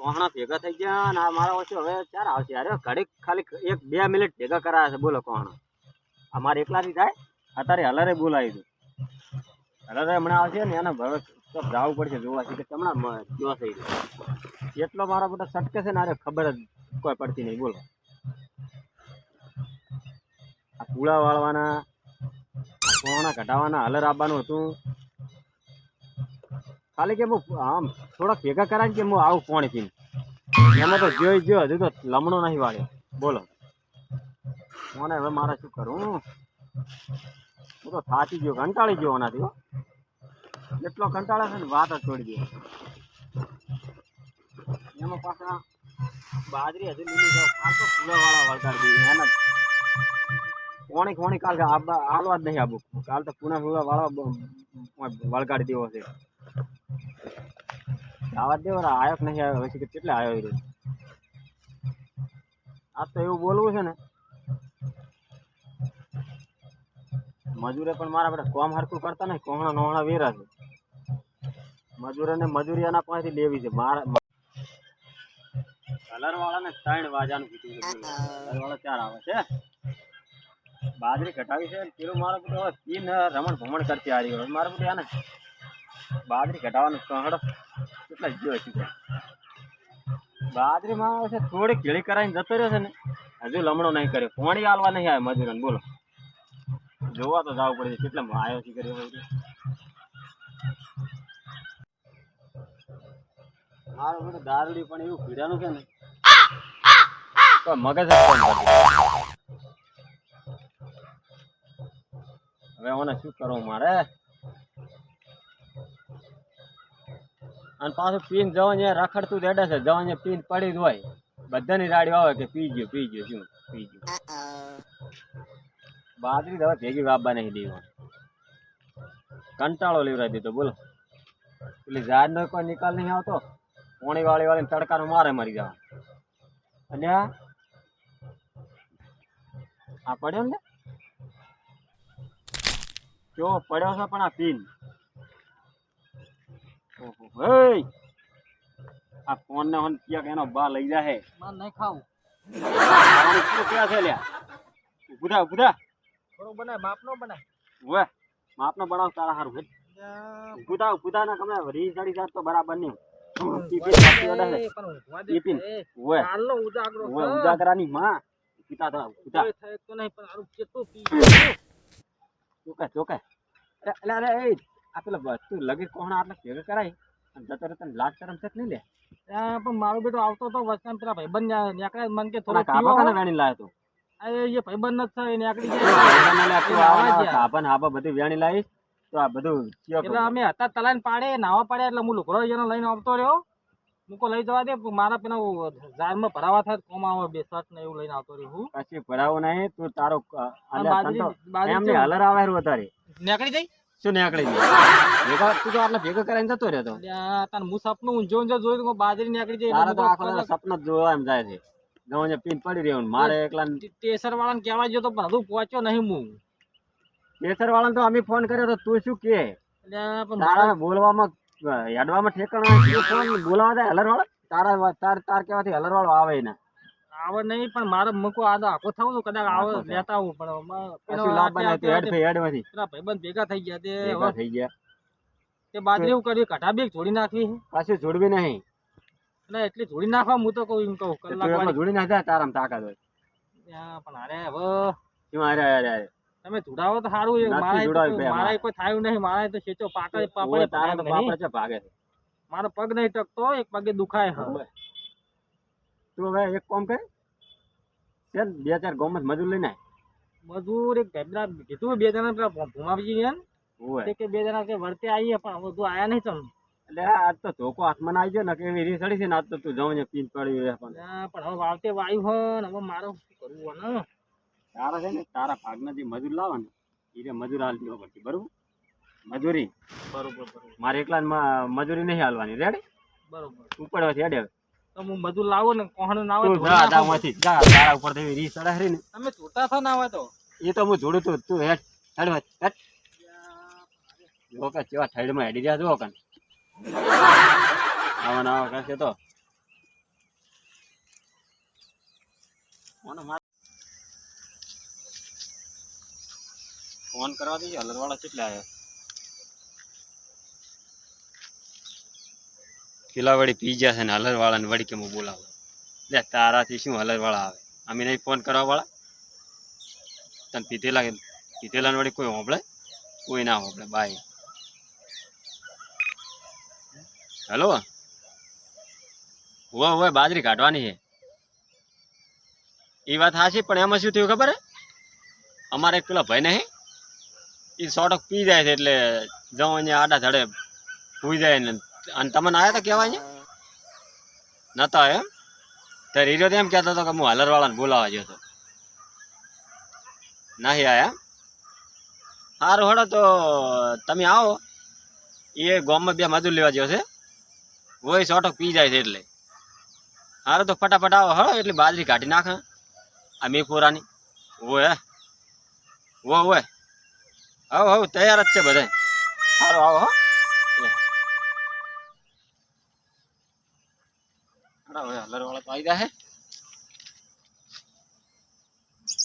કોહણા ભેગા થઈ ગયા અને આ મારા ઓછો હવે ચાર આવશે અરે ઘડીક ખાલી 1-2 મિનિટ ભેગા કરાયા છે બોલો કોહણા અમારે એકલાથી થાય અત્યારે હલરે બોલાવી દઉં હલરે હમણાં આવશે ને એને હવે તો જવું પડશે જોવા છે કે હમણાં કેવા થઈ ગયું એટલો મારા બધા સટકે છે ને અરે ખબર જ કોઈ પડતી નહીં બોલો આ પૂળા વાળવાના કોહણા કઢાવવાના હલર આવવાનું હતું ખાલી કે હું આમ થોડાક ભેગા કરાય કે હું આવું પાણી પીને એમાં તો જોઈ જો હજુ તો લમણો નહીં વાળ્યો બોલો મને હવે મારે શું કરું હું તો થાકી ગયો કંટાળી ગયો એનાથી એટલો કંટાળે છે ને વાત જ છોડી દે એમાં પાછા બાજરી હજુ લીધી છે કાલ તો પૂળાવાળા વળગાડી દીધી એના કોણી કાલ હાલવા જ નહીં આવું કાલ તો પૂળાવાળા વળગાડી દેવો છે આવા દેવો આયો નહીં આવ્યો પછી કેટલે આવ્યો રહ્યો આજ તો એવું બોલવું છે ને મજૂરે પણ મારા બધા કોમ હરકું કરતા નહીં કોહણા નોહણા વેરા છે મજૂરોને મજૂરી એના પાસેથી લેવી છે મારા કલર વાળાને 3 વાગ્યાનું કીધું છે કલર વાળા 4 આવે છે બાજરી ઘટાવી છે પેલું મારો બધું પીન રમણ ભમણ કરતી આ રહ્યો મારે બધું આને બાજરી ઘટાવાનું કહડ કેટલા ગયો છે બાજરીમાં આવે છે થોડીક ઘેળી કરાવીને જતો રહ્યો છે ને હજુ લમણો નહીં કર્યો પાણી આલવા નહીં આવે મજૂરોને બોલો જોવા તો જવું પડે કેટલા આવ્યો છે કર્યો મારું બધું દારૂડી પણ એવું પીડાનું છે ને તો મગજ જ ફોન કરી હવે મને શું કરવું મારે અને પાછું પીન જવા ત્યાં રખડતું દેડે છે જવા ત્યાં પીન પડી જ હોય બધાની રાડીઓ આવે કે પી ગયો શું પી ગયો બાજરી હવે ભેગી વાપવા નહીં દેવા કંટાળો લેવરાઈ દીધો બોલો પેલી ઝાડનો કોઈ નિકાલ નહીં આવતો પોણી વાળીને તડકાનો મારે મરી જવા અને આ પડ્યો ને જો પડ્યો છે પણ આ પીન આ ફોન ને ફોન ક્યાંક એનો બા લઈ જાય માર નહીં ખાવું ક્યાં છે લ્યા ઉભા થોડો બનાય માપનો બનાય ઓએ માપનો બનાવ તારા હારું હે ઉભા ના કમે રી ચડી જાત તો બરાબર નહીં ઉજાગરાની માં પિતા તો ઉજા તો નહીં પણ આરું કેટલું પી ચોકે અરે એ આ પેલા તું લગી કોહણા આટલા ભેગા કરાય અને જતો રહેતો લાટ કરમ છે નહીં લે પણ મારો બેટો આવતો તો વચન પેલા ભાઈબંધ નીકળે મન કે થોડા કાબા કાને વેણી લાયો તો એ ભાઈબંધ જ છે નીકળી જાય હાબા બધી વેણી લાવી તો આ બધું એટલે અમે હતા તલાઈને પાડે નાવા પાડે એટલે હું લુકડો જેનો લઈને આવતો રહ્યો મૂકો લઈ જવા દે મારા પેલા ઝાડમાં ભરાવા થાય કોમ આવે 2 શર્ટ ને એવું લઈને આવતો રહ્યો હું પછી ભરાવો નહીં તું તારો એમને હલર આવે વધારે નીકળી જાય શું નીકળી જાય તું તો આટલા ભેગા કરીને જતો રહ્યો તો તાર હું સપનું ઊંઝો જોયું બાજરી નીકળી જાય તારા તો આખો સપના જોવા એમ જાય છે ગમે પીન પડી રહ્યો મારે એકલા ટેસર વાળાને કહેવા ગયો તો બધું પહોંચ્યો નહીં હું ટેસર વાળાને તો અમે ફોન કર્યો તો તું શું કે તારા બોલવામાં હેડવામાં ઠેકાણું બોલાવા જાય હલર વાળા તાર કેવાથી હલર વાળો આવે ને આવે નહીં પણ મારે મૂકો આ આખો થવું કદાચ આવે લેતા આવું પણ ભાઈબંધ ભેગા થઈ ગયા તે બાજરી એવું કર્યું કઢા બેગ જોડી નાખવી પાછી જોડવી નહીં એટલે એટલી જોડી નાખવા હું તો કહું એમ કહું કલાક જોડી નાખતા તારામ તાકાત હોય પણ અરે હવે તમે જોડાવો તો સારું મારા કોઈ થાય નહીં મારા તો સેચો પાકે તારા તો પાપડ છે ભાગે મારો પગ નહીં ટકતો એક પગે દુખાય તું હવે એક કામ કર ચાલ 2-4 ગામમાં મજૂર લઈને મજૂર એક ઘેબરા કીધું 2 જણા પેલા ભૂમાજી ને કે 2 જણા કે વર્તે આવીએ પણ હવે તું આયા નહીં તમે એટલે આજ તો ધોકો હાથમાં આવી ગયો ને કે એવી રીસડી છે ને આજ તો તું જવું ને પીન પડી પણ હવે વાવતે વાયુ હોય ને હવે મારો શું કરવું ને તારા છે ને તારા ભાગના જે મજૂર લાવે ને એ મજૂર હાલ દેવા પડશે બરોબર મજૂરી બરોબર મારે એકલા મજૂરી નહીં હાલવાની રેડી બરોબર ઉપડવાથી હેડે તો હું મજૂર લાવો ને કોહણ ના આવે તારા ઉપર થી રી ચડાહરી ને તમે છોટા થો ના આવે તો એ તો હું જોડું તું હેડ હેડ જો કે કેવા ઠાઈડ માં હેડી રહ્યા જો કન આવા ના કરશે તો ફોન કરવા દઈએ હલરવાળા કેટલા આવ્યા પેલા વળી પી ગયા છે ને હલરવાળાને વળી કે હું બોલાવું લે તારાથી શું હલરવાળા આવે અમે નહીં ફોન કરવા વાળા તને પીધેલા વળી કોઈ હોંભળે કોઈ ના હોંભળે બાય હેલો હોય બાજરી કાઢવાની છે એ વાત સાચી પણ એમાં શું થયું ખબર હે અમારે એક પેલા ભાઈ નહીં એ સોટક પી જાય છે એટલે જાઉં અહીંયા આડા ધડે પૂઈ જાય ને અને તમને આવ્યા હતા કહેવાય નતા એમ ત્યારે હીરો એમ કહેતો હતો કે હું હલરવાળાને બોલાવા ગયો હતો નહીં આયા સારું હડો તો તમે આવો એ ગામમાં 2 મજૂર લેવા ગયો છે હોય સોટક પી જાય છે એટલે સારું તો ફટાફટ આવો હળો એટલે બાજરી કાઢી નાખે આ મેપોરાની હોય હોય હવે તૈયાર જ છે બધા સારું આવો હો હલરવાળા તો આવી ગયા હે